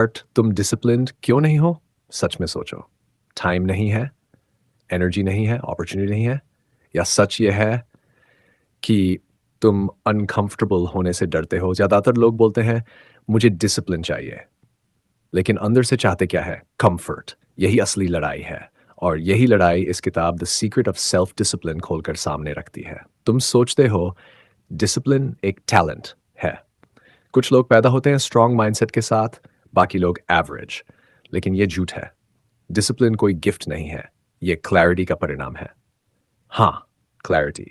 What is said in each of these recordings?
But तुम disciplined क्यों नहीं हो? सच में सोचो। टाइम नहीं है, एनर्जी नहीं है, अपॉर्चुनिटी नहीं है, या सच ये है कि तुम अनकंफर्टेबल होने से डरते हो? ज़्यादातर लोग बोलते हैं मुझे डिसिप्लिन चाहिए, लेकिन अंदर से चाहते क्या है? कंफर्ट। यही असली लड़ाई है, और यही लड़ाई इस किताब the secret of self discipline खोलकर सामने रखती है। तुम सोचते हो डिसिप्लिन एक टैलेंट है। कुछ लोग पैदा होते हैं स्ट्रांग माइंडसेट के साथ, बाकी लोग एवरेज। लेकिन ये झूठ है। डिसिप्लिन कोई गिफ्ट नहीं है, ये क्लैरिटी का परिणाम है। हाँ, क्लैरिटी।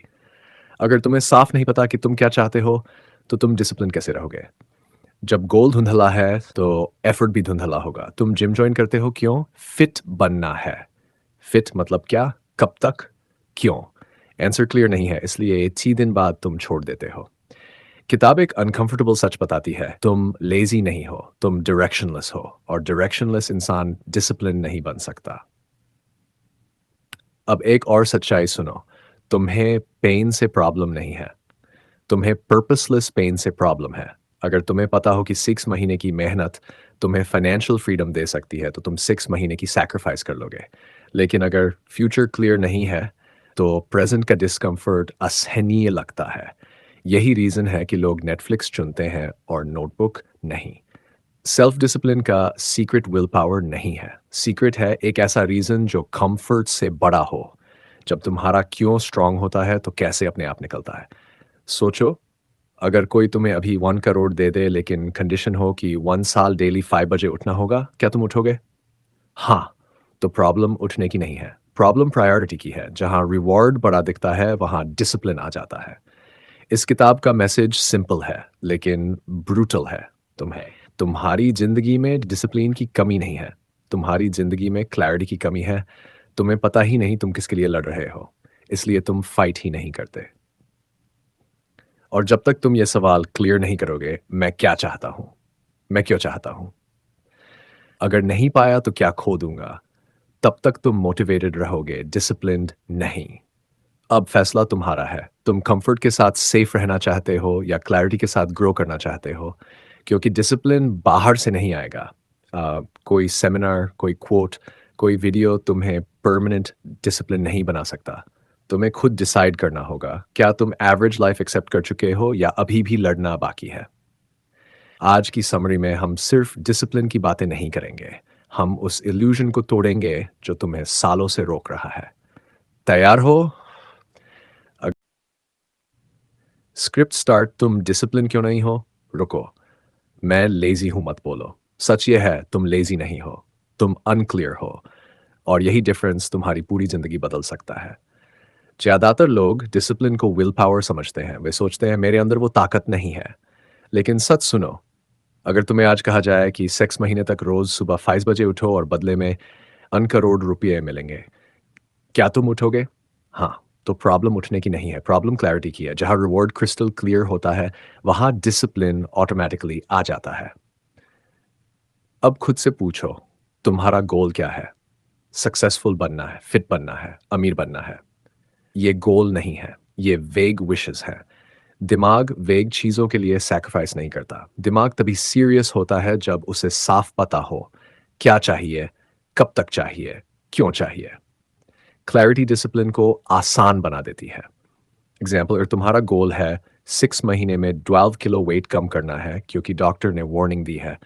अगर तुम्हें साफ नहीं पता कि तुम क्या चाहते हो, तो तुम डिसिप्लिन कैसे रहोगे? जब गोल धुंधला है तो एफर्ट भी धुंधला होगा। तुम जिम ज्वाइन करते हो क्यों? फिट बनना है। फिट मतलब क्या? कब तक? क्यों? आंसर क्लियर नहीं है, इसलिए 6 दिन बाद तुम छोड़ देते हो। किताब एक अनकंफर्टेबल सच बताती है, तुम लेजी नहीं हो, तुम डायरेक्शनलेस हो, और डायरेक्शनलेस इंसान डिसिप्लिन नहीं बन सकता। अब एक और सच्चाई सुनो, तुम्हें पेन से प्रॉब्लम नहीं है, तुम्हें पर्पसलेस पेन से प्रॉब्लम है। अगर तुम्हें पता हो कि 6 महीने की मेहनत तुम्हें फाइनेंशियल फ्रीडम दे सकती है, तो तुम 6 महीने की सैक्रिफाइस कर लोगे। लेकिन अगर फ्यूचर क्लियर नहीं है, तो प्रेजेंट का डिस्कम्फर्ट असहनीय लगता है। यही रीज़न है कि लोग नेटफ्लिक्स चुनते हैं और नोटबुक नहीं। सेल्फ डिसिप्लिन का सीक्रेट विल पावर नहीं है। सीक्रेट है एक ऐसा रीज़न जो कंफर्ट से बड़ा हो। जब तुम्हारा क्यों स्ट्रांग होता है, तो कैसे अपने आप निकलता है। सोचो, अगर कोई तुम्हें अभी 1 करोड़ दे दे, लेकिन कंडीशन हो कि 1 साल डेली 5 बजे उठना होगा, क्या तुम उठोगे? हाँ। तो प्रॉब्लम उठने की नहीं है, प्रॉब्लम प्रायोरिटी की है। जहाँ रिवॉर्ड बड़ा दिखता है, वहाँ डिसिप्लिन आ जाता है। इस किताब का मैसेज सिंपल है, लेकिन ब्रूटल है। तुम्हारी जिंदगी में डिसिप्लिन की कमी नहीं है, तुम्हारी जिंदगी में क्लैरिटी की कमी है। तुम्हें पता ही नहीं तुम किसके लिए लड़ रहे हो, इसलिए तुम फाइट ही नहीं करते। और जब तक तुम ये सवाल क्लियर नहीं करोगे, मैं क्या चाहता हूं, मैं क्यों चाहता हूं, अगर नहीं पाया तो क्या खो दूंगा, तब तक तुम मोटिवेटेड रहोगे, डिसिप्लिन्ड नहीं। अब फैसला तुम्हारा है। तुम कंफर्ट के साथ सेफ रहना चाहते हो, या क्लैरिटी के साथ ग्रो करना चाहते हो? क्योंकि डिसिप्लिन बाहर से नहीं आएगा। कोई सेमिनार, कोई कोट, कोई वीडियो तुम्हें परमानेंट डिसिप्लिन नहीं बना सकता। तुम्हें खुद डिसाइड करना होगा, क्या तुम एवरेज लाइफ एक्सेप्ट कर चुके हो, या अभी भी लड़ना बाकी है। आज की समरी में हम सिर्फ डिसिप्लिन की बातें नहीं करेंगे, हम उस इल्यूजन को तोड़ेंगे जो तुम्हें सालों से रोक रहा है। तैयार हो? Script start. तुम डिसिप्लिन क्यों नहीं हो? रुको, मैं लेजी हूं मत बोलो। सच ये है, तुम लेजी नहीं हो, तुम अनक्लियर हो, और यही डिफरेंस तुम्हारी पूरी जिंदगी बदल सकता है। ज्यादातर लोग डिसिप्लिन को विल पावर समझते हैं। वे सोचते हैं मेरे अंदर वो ताकत नहीं है। लेकिन सच सुनो, अगर तुम्हें आज कहा जाए कि 6 महीने तक रोज सुबह 5 बजे उठो और बदले में अनकरोड़ रुपये मिलेंगे, क्या तुम उठोगे? हाँ। तो प्रॉब्लम उठने की नहीं है, प्रॉब्लम क्लैरिटी की है। जहां रिवॉर्ड क्रिस्टल क्लियर होता है, वहां डिसिप्लिन ऑटोमेटिकली आ जाता है। अब खुद से पूछो, तुम्हारा गोल क्या है? सक्सेसफुल बनना है, फिट बनना है, अमीर बनना है? ये गोल नहीं है, ये वेग विशेस है। दिमाग वेग चीजों के लिए सैक्रिफाइस नहीं करता। दिमाग तभी सीरियस होता है जब उसे साफ पता हो क्या चाहिए, कब तक चाहिए, क्यों चाहिए। क्लैरिटी डिसिप्लिन को आसान बना देती है। एग्जाम्पल, अगर तुम्हारा गोल है 6 महीने में 12 किलो वेट कम करना है, क्योंकि डॉक्टर ने वार्निंग दी है,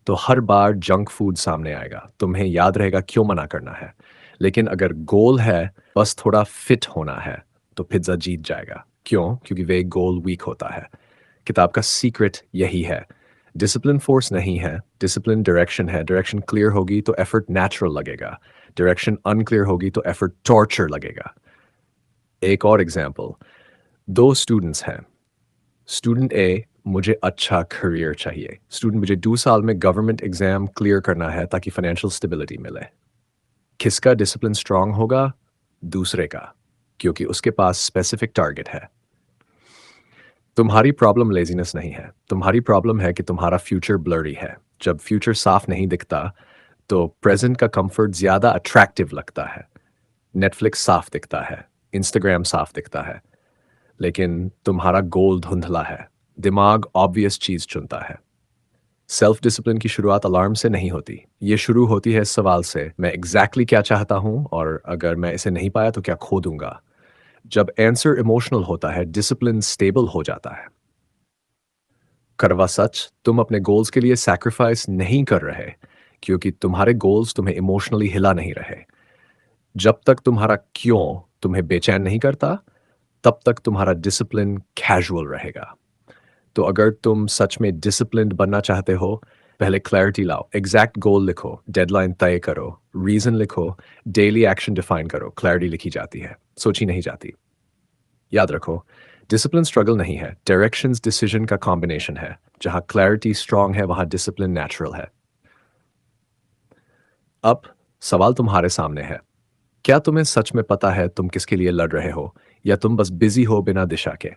तो हर बार जंक फूड सामने आएगा। तुम्हें याद रहेगा क्यों मना करना है। लेकिन अगर गोल है बस थोड़ा फिट होना है, तो पिज्ज़ा जीत जाएगा। क्यों? क्योंकि वे गोल वीक होता है। किताब का सीक्रेट यही है। डिसिप्लिन फोर्स नहीं है, डिसिप्लिन डायरेक्शन है। डायरेक्शन क्लियर होगी तो एफर्ट नेचुरल लगेगा, डायरेक्शन अनक्लियर होगी तो एफर्ट टॉर्चर लगेगा। एक और एग्जाम्पल, 2 स्टूडेंट्स हैं। स्टूडेंट ए, मुझे अच्छा करियर चाहिए। स्टूडेंट, मुझे 2 साल में गवर्नमेंट एग्जाम क्लियर करना है ताकि फाइनेंशियल स्टेबिलिटी मिले। किसका डिसिप्लिन स्ट्रांग होगा? दूसरे का, क्योंकि उसके पास स्पेसिफिक टारगेट है। तुम्हारी प्रॉब्लम लेजीनेस नहीं है, तुम्हारी प्रॉब्लम है कि तुम्हारा फ्यूचर ब्लरी है। जब फ्यूचर साफ नहीं दिखता, तो प्रेजेंट का कंफर्ट ज्यादा अट्रैक्टिव लगता है। नेटफ्लिक्स साफ दिखता है, इंस्टाग्राम साफ दिखता है, लेकिन तुम्हारा गोल धुंधला है। दिमाग ऑब्वियस चीज चुनता है। सेल्फ डिसिप्लिन की शुरुआत अलार्म से नहीं होती। ये शुरू होती है इस सवाल से, मैं एग्जैक्टली क्या चाहता हूँ और अगर मैं इसे नहीं पाया तो क्या खो दूंगा। जब आंसर इमोशनल होता है, डिसिप्लिन स्टेबल हो जाता है। करवा सच, तुम अपने गोल्स के लिए सैक्रिफाइस नहीं कर रहे क्योंकि तुम्हारे गोल्स तुम्हें इमोशनली हिला नहीं रहे। जब तक तुम्हारा क्यों तुम्हें बेचैन नहीं करता, तब तक तुम्हारा डिसिप्लिन कैजुअल रहेगा। तो अगर तुम सच में डिसिप्लिन्ड बनना चाहते हो, पहले क्लैरिटी लाओ, एग्जैक्ट गोल लिखो, डेडलाइन तय करो, रीजन लिखो, डेली एक्शन डिफाइन करो। क्लैरिटी लिखी जाती है, सोची नहीं जाती। याद रखो, डिसिप्लिन स्ट्रगल नहीं है, डायरेक्शंस डिसीजन का कॉम्बिनेशन है। जहां क्लैरिटी स्ट्रांग है वहां डिसिप्लिन नेचुरल है। अब सवाल तुम्हारे सामने है, क्या तुम्हें सच में पता है तुम किसके लिए लड़ रहे हो, या तुम बस बिजी हो बिना दिशा के?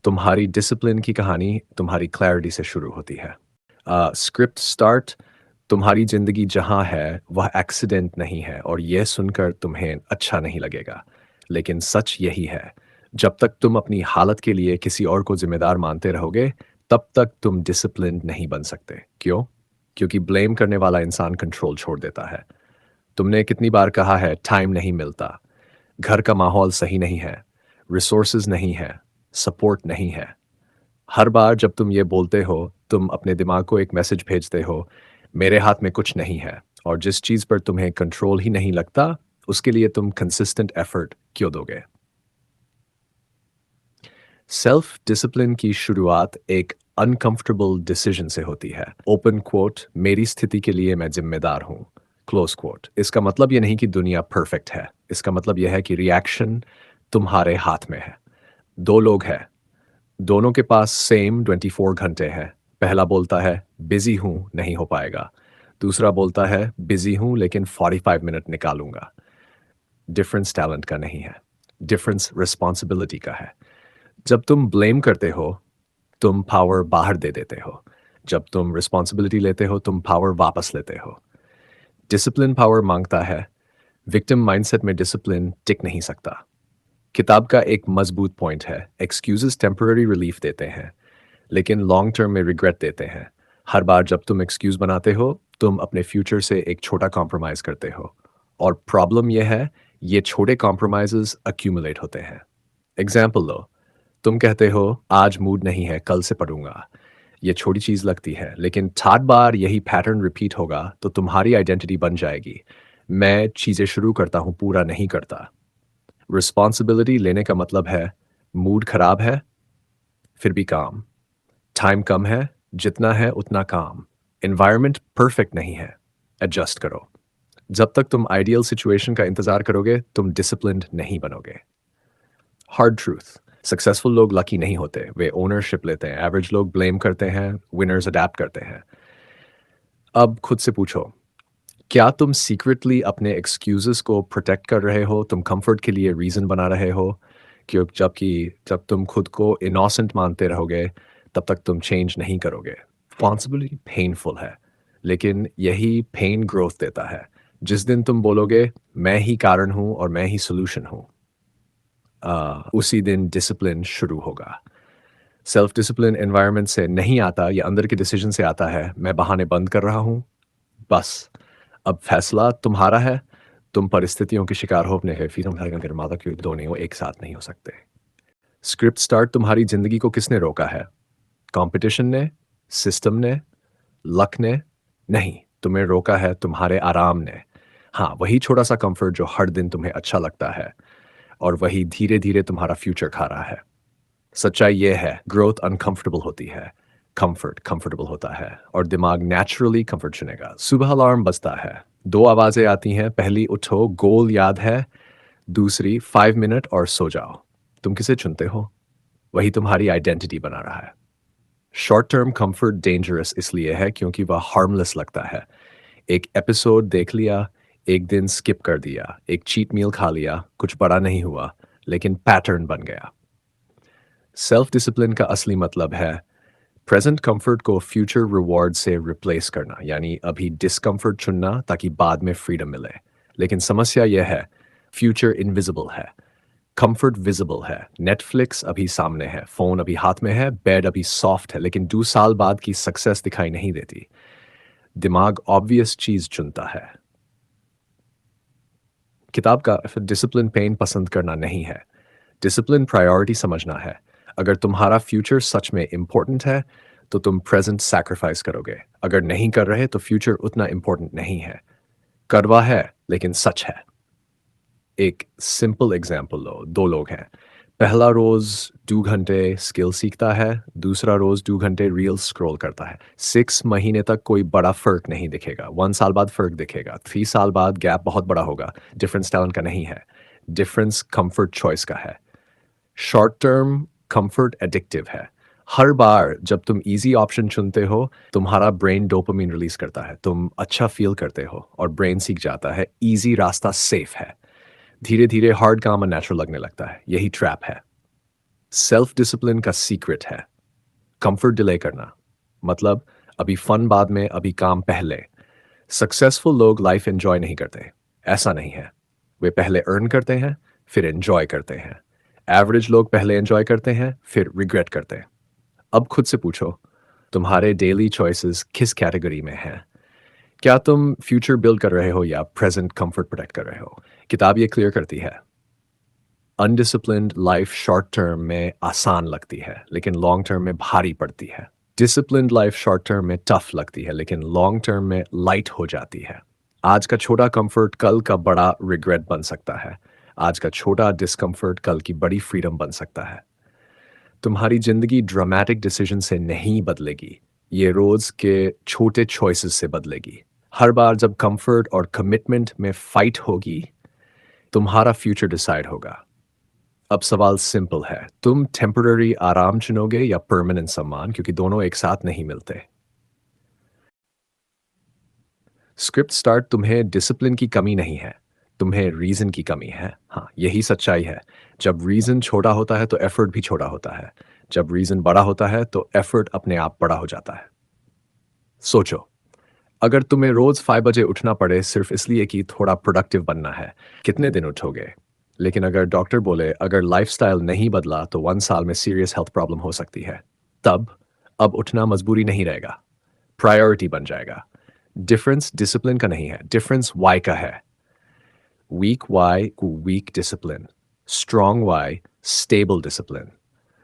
तुम्हारी डिसिप्लिन की कहानी तुम्हारी क्लैरिटी से शुरू होती है। स्क्रिप्ट स्टार्ट, तुम्हारी जिंदगी जहां है वह एक्सीडेंट नहीं है, और यह सुनकर तुम्हें अच्छा नहीं लगेगा, लेकिन सच यही है। जब तक तुम अपनी हालत के लिए किसी और को जिम्मेदार मानते रहोगे, तब तक तुम डिसिप्लिन नहीं बन सकते। क्यों? क्योंकि ब्लेम करने वाला इंसान कंट्रोल छोड़ देता है। तुमने कितनी बार कहा है टाइम नहीं मिलता, घर का माहौल सही नहीं है, रिसोर्सेज नहीं है, सपोर्ट नहीं है। हर बार जब तुम ये बोलते हो, तुम अपने दिमाग को एक मैसेज भेजते हो, मेरे हाथ में कुछ नहीं है। और जिस चीज़ पर तुम्हें कंट्रोल ही नहीं लगता, उसके लिए तुम कंसिस्टेंट एफर्ट क्यों दोगे? सेल्फ डिसिप्लिन की शुरुआत एक अनकंफर्टेबल डिसीजन से होती है। ओपन कोट, मेरी स्थिति के लिए मैं जिम्मेदार हूं। Close quote. इसका मतलब यह नहीं कि दुनिया परफेक्ट है, इसका मतलब यह है कि रिएक्शन तुम्हारे हाथ में है। दो लोग हैं, दोनों के पास सेम 24 घंटे हैं। पहला बोलता है बिजी हूं, नहीं हो पाएगा। दूसरा बोलता है बिजी हूं लेकिन 45 मिनट निकालूंगा। डिफरेंस टैलेंट का नहीं है, डिफरेंस रिस्पॉन्सिबिलिटी का है। जब तुम ब्लेम करते हो, तुम पावर बाहर दे देते हो। जब तुम रिस्पॉन्सिबिलिटी लेते हो, तुम पावर वापस लेते हो। डिसिप्लिन पावर मांगता है, विक्टिम माइंडसेट में डिसिप्लिन टिक नहीं सकता। किताब का एक मजबूत पॉइंट है, एक्सक्यूजेस टेम्पररी रिलीफ देते हैं लेकिन लॉन्ग टर्म में रिग्रेट देते हैं। हर बार जब तुम एक्सक्यूज बनाते हो, तुम अपने फ्यूचर से एक छोटा कॉम्प्रोमाइज करते हो। और प्रॉब्लम यह है, ये छोटे कॉम्प्रोमाइजेस अक्यूमुलेट होते हैं। एग्जाम्पल लो, तुम कहते हो आज मूड नहीं है, कल से पढ़ूंगा। ये छोटी चीज लगती है, लेकिन 60 बार यही पैटर्न रिपीट होगा तो तुम्हारी आइडेंटिटी बन जाएगी। मैं चीजें शुरू करता हूं, पूरा नहीं करता। रिस्पॉन्सिबिलिटी लेने का मतलब है, मूड खराब है फिर भी काम, टाइम कम है, जितना है उतना काम, एनवायरनमेंट परफेक्ट नहीं है, एडजस्ट करो। जब तक तुम आइडियल सिचुएशन का इंतजार करोगे, तुम डिसिप्लिन्ड नहीं बनोगे। हार्ड ट्रूथ, सक्सेसफुल लोग लकी नहीं होते, वे ओनरशिप लेते हैं। एवरेज लोग ब्लेम करते हैं, विनर्स अडेप्ट करते हैं। अब खुद से पूछो, क्या तुम सीक्रेटली अपने एक्सक्यूजेस को प्रोटेक्ट कर रहे हो? तुम कंफर्ट के लिए रीज़न बना रहे हो? क्योंकि जब तुम खुद को इनोसेंट मानते रहोगे, तब तक तुम चेंज नहीं करोगे। रिस्पॉन्सिबिलिटी पेनफुल है, लेकिन यही पेन ग्रोथ देता है। जिस दिन तुम बोलोगे मैं ही कारण हूँ और मैं ही सोल्यूशन हूँ, उसी दिन डिसिप्लिन शुरू होगा। सेल्फ डिसिप्लिन एनवायरनमेंट से नहीं आता, ये अंदर के डिसीजन से आता है। मैं बहाने बंद कर रहा हूँ, बस अब फैसला तुम्हारा है। तुम परिस्थितियों के शिकार हो अपने फिर तुम्हारे निर्माता क्यों दो नहीं हो, एक साथ नहीं हो सकते। स्क्रिप्ट स्टार्ट, तुम्हारी जिंदगी को किसने रोका है? कंपटीशन ने? सिस्टम ने? लक ने? नहीं, तुम्हें रोका है तुम्हारे आराम ने। हाँ, वही छोटा सा कंफर्ट जो हर दिन तुम्हें अच्छा लगता है, और वही धीरे धीरे तुम्हारा फ्यूचर खा रहा है। सच्चाई यह है, ग्रोथ अनकंफर्टेबल होती है, कंफर्ट कंफर्टेबल होता है, और दिमाग नेचुरली कंफर्ट चुनेगा। सुबह अलार्म बजता है, दो आवाजें आती हैं, पहली उठो गोल याद है, दूसरी 5 मिनट और सो जाओ। तुम किसे चुनते हो? वही तुम्हारी आइडेंटिटी बना रहा है। शॉर्ट टर्म कंफर्ट डेंजरस इसलिए है क्योंकि वह हार्मलेस लगता है। एक एपिसोड देख लिया, एक दिन स्किप कर दिया, एक चीट मील खा लिया, कुछ बड़ा नहीं हुआ, लेकिन पैटर्न बन गया। सेल्फ डिसिप्लिन का असली मतलब है प्रेजेंट कंफर्ट को फ्यूचर रिवॉर्ड से रिप्लेस करना, यानी अभी डिस्कंफर्ट चुनना ताकि बाद में फ्रीडम मिले। लेकिन समस्या यह है, फ्यूचर इनविजिबल है। कंफर्ट विजिबल है, नेटफ्लिक्स अभी सामने है, फोन अभी हाथ में है, बेड अभी सॉफ्ट है, लेकिन 2 साल बाद की सक्सेस दिखाई नहीं देती। दिमाग ऑब्वियस चीज चुनता है। किताब का डिसिप्लिन पेन पसंद करना नहीं है, डिसिप्लिन प्रायोरिटी समझना है। अगर तुम्हारा फ्यूचर सच में इंपॉर्टेंट है तो तुम प्रेजेंट सैक्रिफाइस करोगे, अगर नहीं कर रहे तो फ्यूचर उतना इंपॉर्टेंट नहीं है। कड़वा है लेकिन सच है। एक सिंपल एग्जाम्पल लो, दो लोग हैं। पहला रोज 2 घंटे स्किल सीखता है, दूसरा रोज 2 घंटे रील स्क्रॉल करता है। 6 महीने तक कोई बड़ा फर्क नहीं दिखेगा, 1 साल बाद फर्क दिखेगा, 3 साल बाद गैप बहुत बड़ा होगा। डिफरेंस टैलेंट का नहीं है, डिफरेंस कंफर्ट चॉइस का है। शॉर्ट टर्म कंफर्ट एडिक्टिव है। हर बार जब तुम इजी ऑप्शन चुनते हो, तुम्हारा ब्रेन डोपामिन रिलीज करता है, तुम अच्छा फील करते हो और ब्रेन सीख जाता है इजी रास्ता सेफ है। धीरे धीरे हार्ड काम अननेचुरल लगने लगता है। यही ट्रैप है। सेल्फ डिसिप्लिन का सीक्रेट है कंफर्ट डिले करना। मतलब अभी फन बाद में, अभी काम पहले। सक्सेसफुल लोग लाइफ एंजॉय नहीं करते, ऐसा नहीं है। वे पहले अर्न करते हैं, फिर एंजॉय करते हैं। एवरेज लोग पहले एंजॉय करते हैं, फिर रिग्रेट करते हैं। अब खुद से पूछो, तुम्हारे डेली चॉइसेस किस कैटेगरी में हैं? क्या तुम फ्यूचर बिल्ड कर रहे हो या प्रेजेंट कंफर्ट प्रोटेक्ट कर रहे हो? किताब ये क्लियर करती है। अनडिसिप्लिन्ड लाइफ शॉर्ट टर्म में आसान लगती है लेकिन लॉन्ग टर्म में भारी पड़ती है। डिसिप्लिन्ड लाइफ शॉर्ट टर्म में टफ लगती है लेकिन लॉन्ग टर्म में लाइट हो जाती है। आज का छोटा कंफर्ट कल का बड़ा रिग्रेट बन सकता है। आज का छोटा डिस्कंफर्ट कल की बड़ी फ्रीडम बन सकता है। तुम्हारी जिंदगी ड्रामेटिक डिसीजन से नहीं बदलेगी, ये रोज के छोटे चॉइसेस से बदलेगी। हर बार जब कंफर्ट और कमिटमेंट में फाइट होगी, तुम्हारा फ्यूचर डिसाइड होगा। अब सवाल सिंपल है, तुम टेम्पररी आराम चुनोगे या परमानेंट सम्मान, क्योंकि दोनों एक साथ नहीं मिलते। स्क्रिप्ट स्टार्ट तुम्हें डिसिप्लिन की कमी नहीं है, तुम्हें रीजन की कमी है। हाँ, यही सच्चाई है। जब रीजन छोटा होता है तो एफर्ट भी छोटा होता है, जब रीजन बड़ा होता है तो एफर्ट अपने आप बड़ा हो जाता है। सोचो, अगर तुम्हें रोज 5 बजे उठना पड़े सिर्फ इसलिए कि थोड़ा प्रोडक्टिव बनना है, कितने दिन उठोगे? लेकिन अगर डॉक्टर बोले अगर लाइफस्टाइल नहीं बदला तो 1 साल में सीरियस हेल्थ प्रॉब्लम हो सकती है, तब अब उठना मजबूरी नहीं रहेगा, प्रायोरिटी बन जाएगा। डिफरेंस डिसिप्लिन का नहीं है, डिफरेंस वाई का है। वीक वाई को weak discipline, strong Y stable discipline.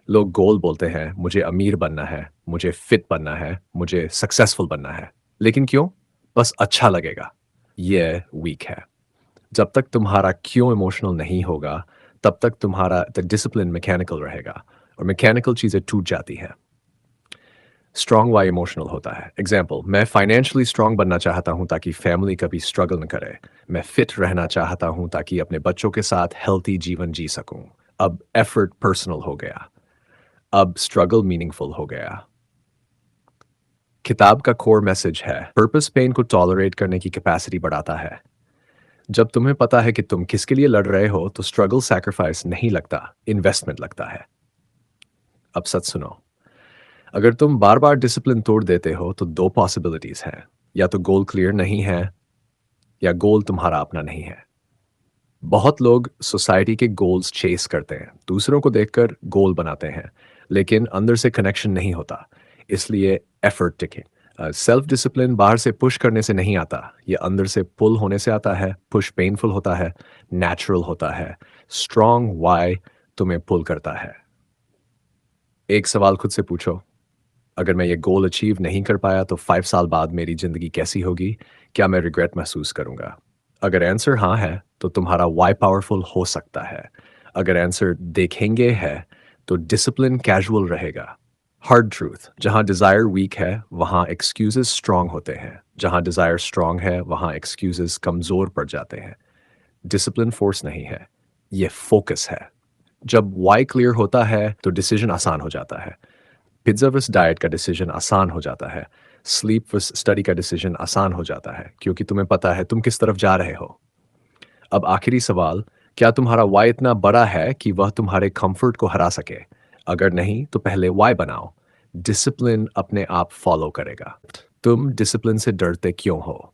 लोग गोल बोलते हैं, मुझे अमीर बनना है, मुझे फिट बनना है, मुझे सक्सेसफुल बनना है, लेकिन क्यों? बस अच्छा लगेगा। ये वीक है। जब तक तुम्हारा क्यों इमोशनल नहीं होगा, तब तक तुम्हारा डिसिप्लिन मैकेनिकल रहेगा और मैकेनिकल चीज़ें टूट जाती हैं। स्ट्रांग वाई इमोशनल होता है। एग्जाम्पल, मैं फाइनेंशियली स्ट्रांग बनना चाहता हूँ ताकि फैमिली कभी स्ट्रगल न करे। मैं फिट रहना चाहता हूँ ताकि अपने बच्चों के साथ हेल्थी जीवन जी सकूँ। अब एफर्ट पर्सनल हो गया, अब स्ट्रगल मीनिंगफुल हो गया। किताब का कोर मैसेज है, पर्पस पेन को टॉलरेट करने की कैपेसिटी बढ़ाता है। जब तुम्हें पता है कि तुम किसके लिए लड़ रहे हो तो स्ट्रगल सैक्रिफाइस नहीं लगता, इन्वेस्टमेंट लगता है। अब सच सुनो, अगर तुम बार बार डिसिप्लिन तोड़ देते हो तो दो पॉसिबिलिटीज हैं, या तो गोल क्लियर नहीं है या गोल तुम्हारा अपना नहीं है। बहुत लोग सोसाइटी के गोल्स चेस करते हैं, दूसरों को देखकर गोल बनाते हैं, लेकिन अंदर से कनेक्शन नहीं होता, इसलिए एफर्ट टिके। सेल्फ डिसिप्लिन बाहर से पुश करने से नहीं आता, ये अंदर से पुल होने से आता है। पुश पेनफुल होता है, नेचुरल होता है। स्ट्रॉन्ग वाई तुम्हें पुल करता है। एक सवाल खुद से पूछो, अगर मैं ये गोल अचीव नहीं कर पाया तो 5 साल बाद मेरी जिंदगी कैसी होगी? क्या मैं रिग्रेट महसूस करूंगा? अगर आंसर हाँ है तो तुम्हारा वाई पावरफुल हो सकता है। अगर आंसर देखेंगे है तो डिसिप्लिन कैजुअल रहेगा। हार्ड ट्रूथ, जहां डिजायर वीक है वहां एक्सक्यूजेस स्ट्रांग होते हैं, जहां डिजायर स्ट्रांग है वहां एक्सक्यूजेस कमजोर पड़ जाते हैं। डिसिप्लिन फोर्स नहीं है, ये फोकस है। जब वाई क्लियर होता है तो डिसीजन आसान हो जाता है। पिज्जा वर्स डाइट का डिसीजन आसान हो जाता है। स्लीप वर्स स्टडी का डिसीजन आसान हो जाता है, क्योंकि तुम्हें पता है तुम किस तरफ जा रहे हो। अब आखिरी सवाल, क्या तुम्हारा वाई इतना बड़ा है कि वह तुम्हारे कंफर्ट को हरा सके? अगर नहीं तो पहले वाई बनाओ, डिसिप्लिन अपने आप फॉलो करेगा। तुम डिसिप्लिन से डरते क्यों हो?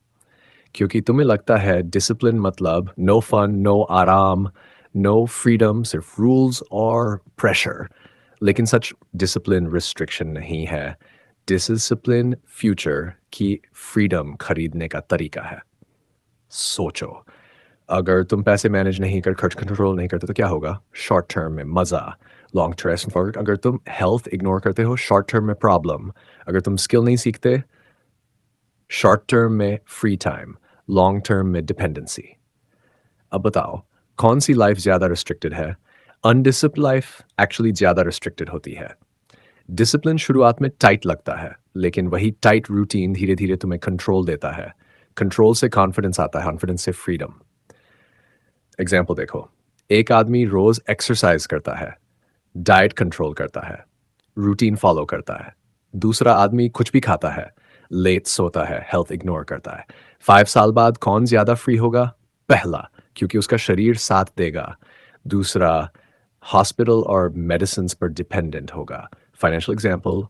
क्योंकि तुम्हें लगता है डिसिप्लिन मतलब नो फन, नो आराम, नो फ्रीडम, सिर्फ रूल्स और प्रेशर। लेकिन सच डिसिप्लिन रिस्ट्रिक्शन नहीं है। डिसिप्लिन फ्यूचर की फ्रीडम खरीदने का तरीका है। सोचो, अगर तुम पैसे मैनेज नहीं कर खर्च कंट्रोल नहीं करते तो क्या होगा? शॉर्ट टर्म में मज़ा, लॉन्ग टर्म फॉर। अगर तुम हेल्थ इग्नोर करते हो, शॉर्ट टर्म में प्रॉब्लम। अगर तुम स्किल नहीं सीखते, शॉर्ट टर्म में फ्री टाइम, लॉन्ग टर्म में डिपेंडेंसी। अब बताओ, कौन सी लाइफ ज़्यादा रिस्ट्रिक्टेड है? अनडिसिप्लिन लाइफ एक्चुअली ज़्यादा रिस्ट्रिक्टेड होती है। डिसिप्लिन शुरुआत में टाइट लगता है, लेकिन वही टाइट रूटीन धीरे धीरे तुम्हें कंट्रोल देता है। कंट्रोल से कॉन्फिडेंस आता है, कॉन्फिडेंस से फ्रीडम। एग्जाम्पल देखो, एक आदमी रोज एक्सरसाइज करता है, डाइट कंट्रोल करता है, रूटीन फॉलो करता है। दूसरा आदमी कुछ भी खाता है, लेट सोता है, हेल्थ इग्नोर करता है। 5 साल बाद कौन ज्यादा फ्री होगा? पहला, क्योंकि उसका शरीर साथ देगा। दूसरा, हॉस्पिटल और मेडिसिन पर डिपेंडेंट होगा। फाइनेंशियल एग्जाम्पल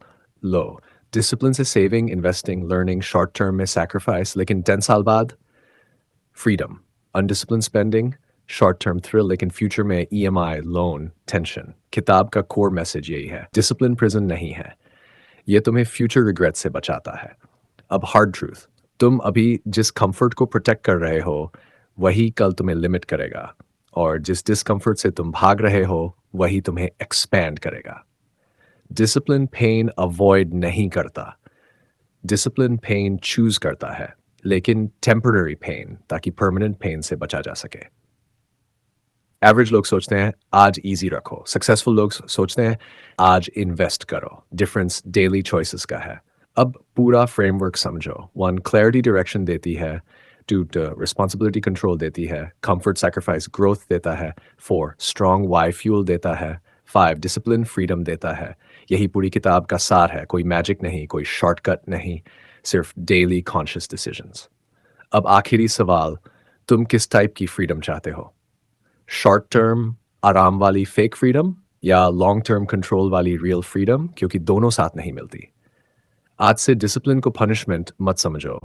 लो, डिसिप्लिन से saving, investing, learning, short term में सैक्रिफाइस, लेकिन 10 साल बाद freedom. Undisciplined spending, short term thrill, लेकिन फ्यूचर में ईएमआई, लोन, टेंशन। किताब का कोर मैसेज यही है, डिसिप्लिन प्रिजन नहीं है, ये तुम्हें फ्यूचर रिग्रेट से बचाता है। अब हार्ड ट्रूथ, तुम अभी जिस कंफर्ट को प्रोटेक्ट कर रहे हो वही कल तुम्हें लिमिट करेगा, और जिस डिस्कंफर्ट से तुम भाग रहे हो वही तुम्हें एक्सपैंड करेगा। डिसिप्लिन पेन अवॉइड नहीं करता, डिसिप्लिन पेन चूज करता है, लेकिन टेम्पररी पेन, ताकि परमानेंट पेन से बचा जा सके। एवरेज लोग सोचते हैं आज इजी रखो, सक्सेसफुल लोग सोचते हैं आज इन्वेस्ट करो। डिफरेंस डेली चॉइसेस का है। अब पूरा फ्रेमवर्क समझो। 1, क्लैरिटी डायरेक्शन देती है। 2, रिस्पॉन्सिबिलिटी कंट्रोल देती है। कंफर्ट सैक्रिफाइस ग्रोथ देता है। 4, स्ट्रॉन्ग वाई फ्यूल देता है। 5, डिसिप्लिन फ्रीडम देता है। यही पूरी किताब का सार है, कोई मैजिक नहीं, कोई शॉर्टकट नहीं, सिर्फ डेली कॉन्शियस डिसीजंस। अब आखिरी सवाल, तुम किस टाइप की फ्रीडम चाहते हो? शॉर्ट टर्म आराम वाली फेक फ्रीडम, या लॉन्ग टर्म कंट्रोल वाली रियल फ्रीडम? क्योंकि दोनों साथ नहीं मिलती। आज से डिसिप्लिन को पनिशमेंट मत समझो।